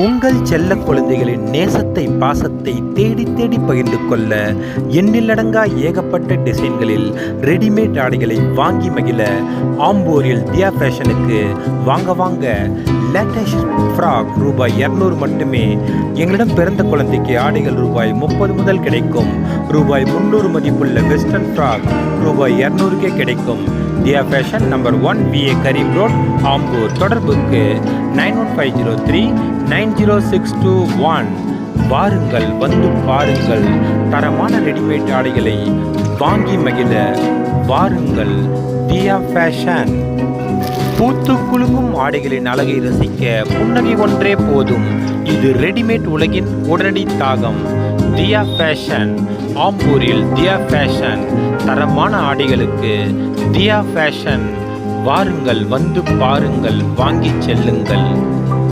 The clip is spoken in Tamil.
உங்கள் செல்ல குழந்தைகளின் நேசத்தை பாசத்தை தேடி தேடி பகிர்ந்து கொள்ள எண்ணிலடங்கா ஏகப்பட்ட டிசைன்களில் ரெடிமேட் ஆடைகளை வாங்கி மகிழ ஆம்பூரில் தியா ஃபேஷனுக்கு வாங்க. லேட்டஸ்ட் ஃப்ராக் ரூபாய் 200 மட்டுமே. எங்களிடம் பிறந்த குழந்தைக்கு ஆடைகள் ரூபாய் 30 முதல் கிடைக்கும். ரூபாய் 300 மதிப்புள்ள வெஸ்டர்ன் ஃப்ராக் ரூபாய் 200 கிடைக்கும். தியா ஃபேஷன் நம்பர் 1 VA கரீம் ரோட் ஆம்பூர். தொடர்புக்கு 9150390621. வாருங்கள், வந்து பாருங்கள். தரமான ரெடிமேட் ஆடைகளை வாங்கி மகிழ வாருங்கள். தியா ஃபேஷன். பூத்து குலுங்கும் ஆடைகளின் அழகை ரசிக்க புன்னகை ஒன்றே போதும். இது ரெடிமேட் உலகின் உடனடி தாகம். தியா ஃபேஷன் ஆம்பூரில். தியா ஃபேஷன் தரமான ஆடைகளுக்கு தியா ஃபேஷன். வாருங்கள், வந்து பாருங்கள், வாங்கி செல்லுங்கள்.